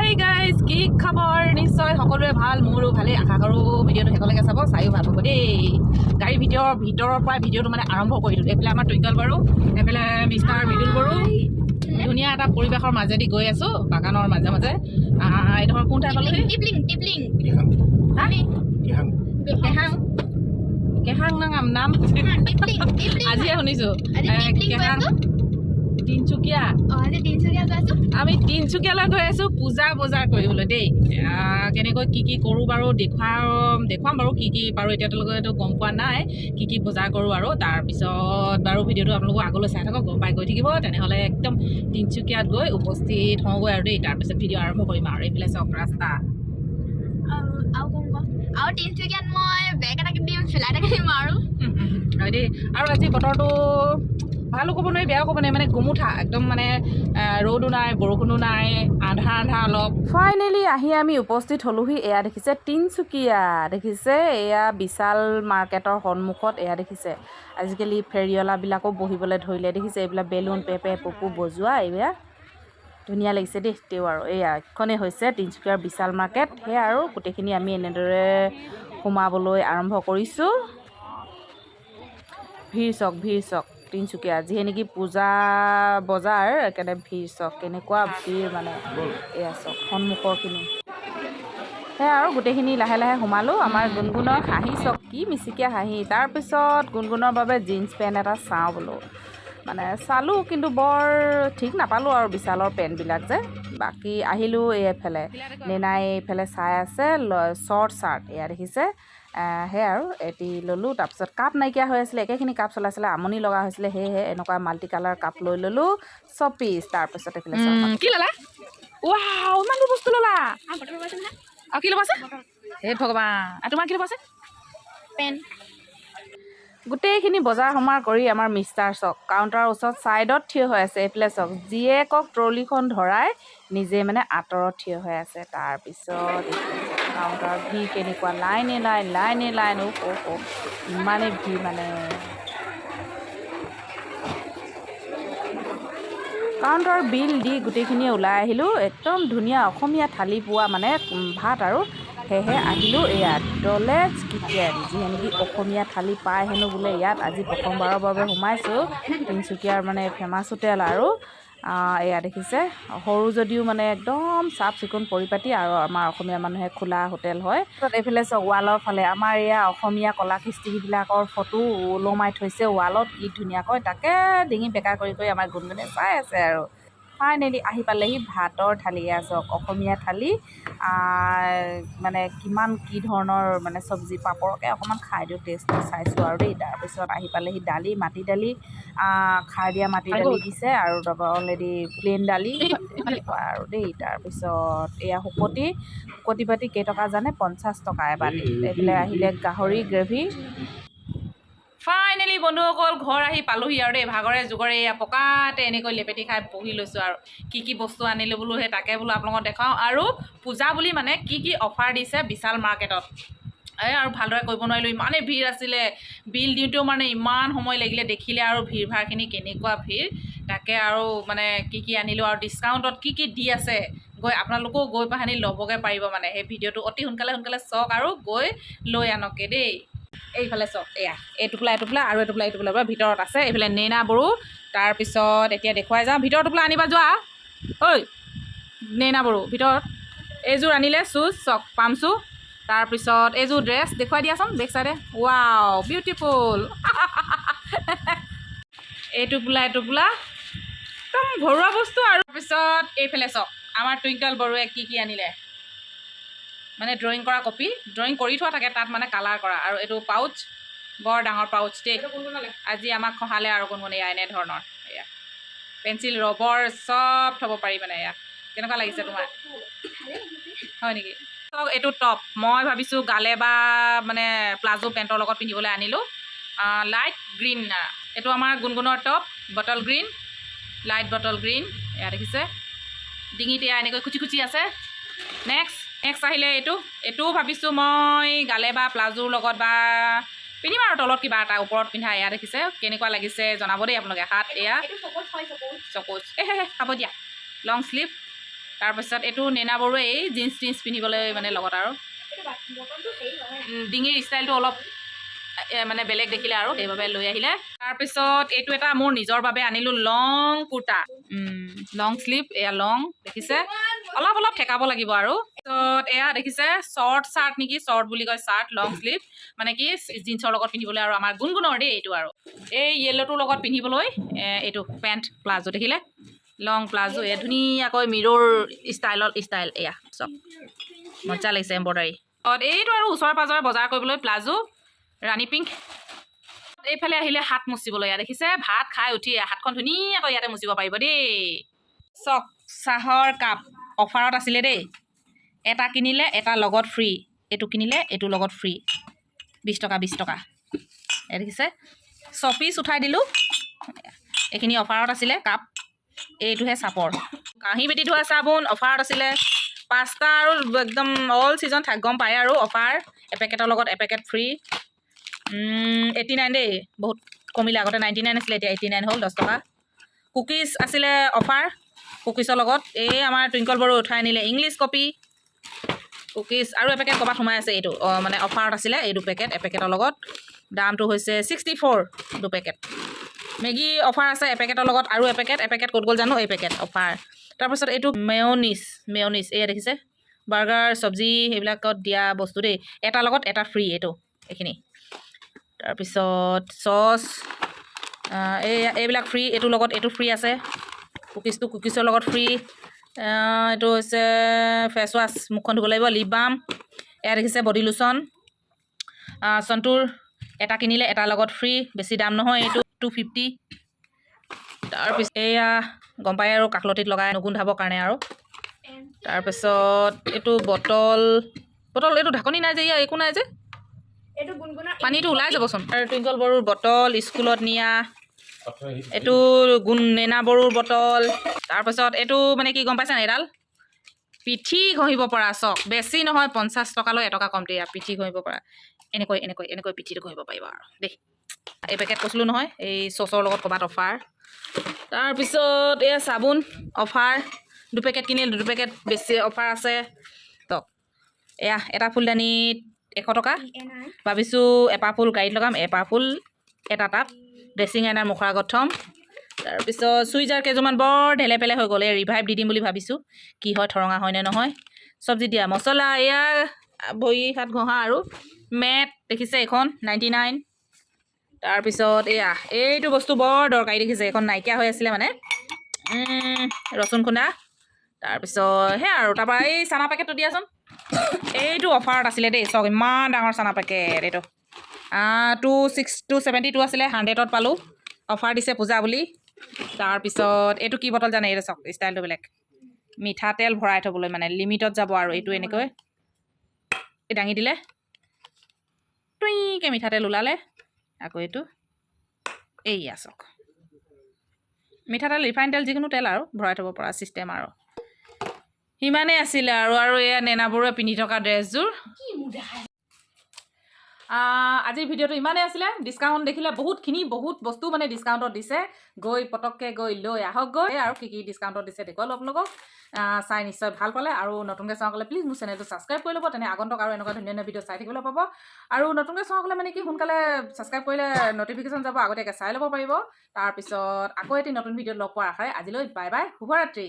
Hi guys, কি খবৰ? নিশ্চয় সকলোৰে ভাল, মোৰো ভালেই আশা কৰোঁ। ভিডিঅ'টো শেষলৈকে চাব, চাইও ভাল পাব দেই। গাড়ীৰ ভিতৰৰ পৰা ভিডিঅ'টো মানে আৰম্ভ কৰিলোঁ। এইফালে আমাৰ টুইংকল বাৰু, এইফালে মিষ্টাৰ মৃদুল বাৰু। ধুনীয়া এটা পৰিৱেশৰ মাজেদি গৈ আছোঁ, বাগানৰ মাজে মাজে। এইডোখৰ কোন ঠাই পালোঁ? কেহাং নাম আজিহে শুনিছোঁ। কেহাং তিনিচুকীয়া। আমি তিনিচুকীয়ালৈ গৈ আছোঁ পূজা বজাৰ কৰিবলৈ দেই। কেনেকৈ কি কৰোঁ বাৰু দেখুৱাম বাৰু কি বাৰু এতিয়ালৈকেতো গম পোৱা নাই কি বজাৰ কৰোঁ আৰু তাৰপিছত বাৰু ভিডিঅ'টো আপোনালোকক আগলৈ চাই থাকক, গম পাই গৈ থাকিব। তেনেহ'লে একদম তিনিচুকীয়াত গৈ উপস্থিত হওঁগৈ আৰু দেই। তাৰপিছত ভিডিঅ' আৰম্ভ কৰিম আৰু এইফালে চাওক ৰাস্তা। আৰু তিনিচুকীয়াত মই বেগ এটা কিনিম, চিলাই এটা কিনিম আৰু হয় দেই। আৰু আজি বতৰটো ভালো ক'ব নোৱাৰি, বেয়াও ক'ব নোৱাৰি, মানে গুমুঠা একদম, মানে ৰ'দো নাই বৰষুণো নাই, আধা অলপ। ফাইনেলি আহি আমি উপস্থিত হ'লোহি। এয়া দেখিছে তিনিচুকীয়া, দেখিছে এয়া বিশাল মাৰ্কেটৰ সন্মুখত। এয়া দেখিছে আজিকালি ফেৰিঅলাবিলাকো বহিবলৈ ধৰিলে, দেখিছে এইবিলাক বেলুন পেপে পপু বজোৱা। এইবিলাক ধুনীয়া লাগিছে দেই। তেওঁ আৰু এয়া এইখনেই হৈছে তিনিচুকীয়াৰ বিশাল মাৰ্কেট। সেয়া আৰু গোটেইখিনি আমি এনেদৰে সোমাবলৈ আৰম্ভ কৰিছোঁ। ভিৰ চক তিনিচুকীয়া যিহে নেকি পূজা বজাৰ, একেবাৰে ভিৰ চক, কেনেকুৱা ভিৰ মানে। এয়া চক সন্মুখৰখিনি। সেয়া আৰু গোটেইখিনি লাহে লাহে সোমালোঁ। আমাৰ গুণগুণৰ হাঁহি চক, কি মিচিকীয়া হাঁহি। তাৰপিছত গুণগুণৰ বাবে জিন্স পেণ্ট এটা চাওঁ বোলো, মানে চালোঁ কিন্তু বৰ ঠিক নাপালোঁ আৰু বিশালৰ পেণ্টবিলাক যে। বাকী আহিলোঁ এইফালে, নেনাই এইফালে চাই আছে শ্বৰ্ট চাৰ্ট। এয়া দেখিছে সেয়া আৰু এটি ল'লোঁ। তাৰপিছত কাপ নাইকিয়া হৈ আছিলে, একেখিনি কাপ চলাইছিলে, আমনি লগা হৈছিলে, সেয়েহে এনেকুৱা মাল্টি কালাৰ কাপ লৈ ল'লোঁ 6 পিচ। তাৰপিছত এইফালে কি ল'লা? ৱাও, ইমানবোৰ বস্তু ল'লা। আৰু কি ল'ব আছে? হে ভগৱান, তোমাৰ কি ল'ব আছে? পেন। গোটেইখিনি বজাৰ সমাৰ কৰি আমাৰ মিষ্টাৰ চক কাউণ্টাৰৰ ওচৰত ছাইডত থিয় হৈ আছে। এইফালে চক জীয়েকক ট্ৰলিখন ধৰাই নিজে মানে আঁতৰত থিয় হৈ আছে। তাৰপিছত কাউণ্টাৰৰ ভিৰ কেনেকুৱা, লাইনে লাইন ইমানেই ভিৰ মানে। কাউণ্টাৰৰ বিল দি গোটেইখিনিয়ে ওলাই আহিলোঁ। একদম ধুনীয়া অসমীয়া থালি পোৱা মানে ভাত আৰু সেয়েহে আহিলোঁ ইয়াত ডলেজ কিটচেন, যিহে নেকি অসমীয়া থালি পায় হেনো বোলে ইয়াত। আজি প্ৰথমবাৰৰ বাবে সোমাইছোঁ তিনিচুকীয়াৰ মানে ফেমাছ হোটেল আৰু এয়া দেখিছে সৰু যদিও মানে একদম চাফ চিকুণ পৰিপাটি, আৰু আমাৰ অসমীয়া মানুহে খোলা হোটেল হয়। এইফালে চক ৱালৰ ফালে আমাৰ এয়া অসমীয়া কলা কৃষ্টিবিলাকৰ ফটো ওলমাই থৈছে ৱালত, কি ধুনীয়াকৈ। তাকে ডিঙি বেকা কৰি আমাৰ গুণগুণে চাই আছে আৰু। ফাইনেলি আহি পালেহি ভাতৰ থালি। এয়া চক অসমীয়া থালি, মানে কিমান কি ধৰণৰ মানে চব্জি, পাপৰকে অকণমান খাই দিওঁ, টেষ্টটো চাইছোঁ আৰু দেই। তাৰপিছত আহি পালেহি দালি, মাটি দালি, খাৰ দিয়া মাটি দালি দিছে, আৰু তাৰপৰা অলৰেডি প্লেইন দালি এনেকুৱা আৰু দেই। তাৰপিছত এয়া শুকতি পাতি কেইটকা জানে? 50 টকা এবাতি। এইফালে আহিলে গাহৰি গ্ৰেভি। ফাইনেলি বন্ধুসকল ঘৰ আহি পালোহি আৰু দেই। ভাগৰে জোগৰে এয়া পকাতে এনেকৈ লেপেটি খাই বহি লৈছোঁ আৰু। কি বস্তু আনিলোঁ বোলো, সেই তাকে বোলো আপোনালোকক দেখাওঁ। আৰু পূজা বুলি মানে কি অফাৰ দিছে বিশাল মাৰ্কেটত, আৰু ভালদৰে কৰিব নোৱাৰিলোঁ, ইমানেই ভিৰ আছিলে। বিল দিওঁতেও মানে ইমান সময় লাগিলে, দেখিলে আৰু ভিৰ ভাৰখিনি কেনেকুৱা ভিৰ। তাকে আৰু মানে কি আনিলোঁ আৰু ডিছকাউণ্টত কি দি আছে, আপোনালোকেও গৈ পাহানি ল'বগৈ পাৰিব মানে। সেই ভিডিঅ'টো অতি সোনকালে চাওক আৰু গৈ লৈ আনকে দেই। এইফালে চাওক, এয়া এইটোপোলা আৰু এইটোপোলা পৰা ভিতৰত আছে। এইফালে নেইনা বড়ো। তাৰপিছত এতিয়া দেখুৱাই যাওঁ, ভিতৰৰ টোপোলা আনিবা যোৱা। ঐ নেইনা বড়ো, ভিতৰত এইযোৰ আনিলে শ্বুজ, চক পাম শ্বু। তাৰপিছত এইযোৰ ড্ৰেছ দেখুৱাই দিয়াচোন বেক চাইডে। Wow beautiful. এইটোপোলা একদম ঘৰুৱা বস্তু। আৰু তাৰপিছত এইফালে চাওক আমাৰ টুইংকল বড়োৱে কি আনিলে, মানে ড্ৰয়িং কৰা কপি, ড্ৰয়িং কৰি থোৱা থাকে তাত, মানে কালাৰ কৰা। আৰু এইটো পাউচ, বৰ ডাঙৰ পাউচ দেই। আজি আমাক খহালে আৰু কোনগুণে এনেধৰণৰ। এয়া পেঞ্চিল, ৰবৰ চব থ'ব পাৰি মানে। এয়া কেনেকুৱা লাগিছে তোমাৰ? হয় নেকি? এইটো টপ মই ভাবিছোঁ গালে বা মানে প্লাজো পেণ্টৰ লগত পিন্ধিবলৈ আনিলোঁ। লাইট গ্ৰীণ, এইটো আমাৰ গুণগুণৰ top, bottle green, light bottle green. এয়া দেখিছে ডিঙিত এয়া এনেকৈ খুচি আছে। নেক্সট আহিলে এইটোও ভাবিছোঁ মই গালে বা প্লাজোৰ লগত বা পিন্ধিম আৰু তলত কিবা এটা ওপৰত পিন্ধা। এয়া দেখিছে কেনেকুৱা লাগিছে জনাব দেই আপোনালোকে। হাত এয়া চকোচ, খাব দিয়া। লং শ্লিভ, তাৰপিছত এইটো নেনা বৰুৱে এই জিন্স টিন্স পিন্ধিবলৈ মানে লগত আৰু ডিঙিৰ ষ্টাইলটো অলপ মানে বেলেগ দেখিলে আৰু সেইবাবে লৈ আহিলে। তাৰপিছত এইটো এটা মোৰ নিজৰ বাবে আনিলোঁ লং কুৰ্তা, লং শ্লিভ, এয়া লং দেখিছে, অলপ অলপ ঠেকাব লাগিব আৰু। তাৰপিছত এয়া দেখিছে শ্বৰ্ট চাৰ্ট নেকি, শ্বৰ্ট বুলি কয় চাৰ্ট, লং শ্লিভ মানে কি জিন্সৰ লগত পিন্ধিবলৈ আৰু আমাৰ গুণগুণৰ দেই এইটো আৰু। এই য়েল্ল'টোৰ লগত পিন্ধিবলৈ এইটো পেণ্ট প্লাজো দেখিলে, লং প্লাজো এয়া ধুনীয়াকৈ মিৰৰ ষ্টাইল এয়া চব মজা লাগিছে এম্ব্ৰইডাৰী। এইটো আৰু ওচৰে পাঁজৰে বজাৰ কৰিবলৈ প্লাজো ৰাণী পিংক। এইফালে আহিলে হাত মুচিবলৈ এয়া দেখিছে, ভাত খাই উঠি হাতখন ধুনীয়াকৈ ইয়াতে মুচিব পাৰিব দেই। চক চাহৰ কাপ অফাৰত আছিলে দেই, এটা কিনিলে এটা লগত ফ্ৰী, এইটো কিনিলে এইটোৰ লগত ফ্ৰী, 20 টকা 20 টকা। এই দেখিছে চপিচ উঠাই দিলোঁ, এইখিনি অফাৰত আছিলে কাপ। এইটোহে চাপৰ কাঁহী বেটি ধোৱা চাবোন অফাৰত আছিলে 5টা আৰু একদম অল ছিজন গম পায় আৰু অফাৰ, এপেকেটৰ লগত এপেকেট ফ্ৰী। 89 দেই, বহুত কমিলে, আগতে 99 আছিলে এতিয়া 89 হ'ল, 10 টকা। কুকিজ আছিলে অফাৰ, কুকিজৰ লগত এই আমাৰ টুইংকল বড়ো উঠাই আনিলে ইংলিছ কপি কুকিজ আৰু এপেকেট ক'ৰবাত সোমাই আছে, এইটো মানে অফাৰত আছিলে এই দুপেকেট, এপেকেটৰ লগত দামটো হৈছে 64 দুপেকেট। মেগী অফাৰ আছে এপেকেটৰ লগত আৰু এপেকেট ক'ত গ'ল জানো, এই পেকেট অফাৰ। তাৰপিছত এইটো মেয়নিজ এয়া দেখিছে, বাৰ্গাৰ চব্জি সেইবিলাকত দিয়া বস্তু দেই, এটাৰ লগত এটা ফ্ৰী এইখিনি। তাৰপিছত চচ এইবিলাক ফ্ৰী, এইটোৰ লগত এইটো ফ্ৰী আছে, কুকিজৰ লগত ফ্ৰী। এইটো হৈছে ফেচ ৱাছ, মুখখন ধুব লাগিব, লিপ বাম, এয়া দেখিছে বডি লোচন চন্তুৰ, এটা কিনিলে এটাৰ লগত ফ্ৰী, বেছি দাম নহয়, এইটো 250। তাৰপিছত এয়া গম পায় আৰু কাকলতিত লগাই নুগোন্ধাবৰ কাৰণে আৰু। তাৰপিছত এইটো বটল এইটো ঢাকনি নাই যে, ইয়াৰ একো নাই যে, পানীটো ওলাই যাবচোন। আৰু টুইংকল বড়োৰ বটল, স্কুলত নিয়া, এইটো নেনা বড়োৰ বটল। তাৰপিছত এইটো মানে কি গম পাইছেনে, এডাল পিঠি ঘঁহিব পৰা চক, বেছি নহয় 50 টকালৈ এটকা কমতে ইয়াত পিঠি ঘঁহিব পৰা, এনেকৈ পিঠিটো ঘঁহিব পাৰিব আৰু দেই। এই পেকেট কৈছিলোঁ নহয়, এই চচৰ লগত ক'ৰবাত অফাৰ। তাৰপিছত এয়া চাবোন অফাৰ, দুপেকেট কিনিলে দুপেকেট বেছি অফাৰ আছে। তক এয়া এটা ফুলদানিত 100 টকা, ভাবিছোঁ এপাহ ফুল গাড়ীত লগাম, এপাহ ফুল এটা টাব ড্ৰেছিং আইনাৰ মুখৰ আগত থ'ম। তাৰপিছত চুইজাৰ কেইযোৰমান বৰ ঢেলে পেলে হৈ গ'ল, এই ৰিভাইভ দি দিম বুলি ভাবিছোঁ, কি হয় থৰঙা হয়নে নহয়। চব্জি দিয়া মছলা, এয়া ভৰি হাত ঘঁহা আৰু মেট দেখিছে এইখন 99। তাৰপিছত এইটো বস্তু বৰ দৰকাৰী দেখিছে, এইখন নাইকিয়া হৈ আছিলে মানে ৰচুন খুন্দা। তাৰপিছত সেয়া আৰু তাৰপৰা এই চানা পেকেটটো দিয়াচোন, এইটো অফাৰত আছিলে দেই, চক ইমান ডাঙৰ চানা পেকেট, এইটো 272 আছিলে, 100ত পালোঁ, অফাৰ দিছে পূজা বুলি। তাৰপিছত এইটো কি বটল জানে, এইটো চক ষ্টাইলটো বেলেগ, মিঠাতেল ভৰাই থ'বলৈ মানে লিমিটত যাব আৰু এইটো এনেকৈ দাঙি দিলে টুইকৈ মিঠাতেল ওলালে। আকৌ এইটো এইয়া চক মিঠাতেল, ৰিফাইন তেল, যিকোনো তেল আৰু ভৰাই থ'ব পৰা চিষ্টেম আৰু। সিমানেই আছিলে আৰু এয়া নেনা বৰুৱে পিন্ধি থকা ড্ৰেছযোৰ। আজিৰ ভিডিঅ'টো ইমানেই আছিলে, ডিছকাউণ্ট দেখিলে বহুত বস্তু মানে ডিছকাউণ্টত দিছে, পটককৈ গৈ লৈ আহকগৈ আৰু কি ডিছকাউণ্টত দিছে দেখুৱালোঁ আপোনালোকক। চাই নিশ্চয় ভাল পালে, আৰু নতুনকৈ চাওঁকলে প্লিজ মোৰ চেনেলটো ছাবস্ক্ৰাইব কৰি ল'ব, তেনে আগন্তুক আৰু এনেকুৱা ধুনীয়া ভিডিঅ' চাই থাকিবলৈ পাব। আৰু নতুনকৈ চাওঁকলে মানে কি সোনকালে ছাবস্ক্ৰাইব কৰিলে নটিফিকেশ্যন যাব, আগতীয়াকৈ চাই ল'ব পাৰিব। তাৰপিছত আকৌ এটি নতুন ভিডিঅ'ত লগ পোৱাৰ আশাৰে আজিলৈ বাই বাই, শুভৰাত্ৰি।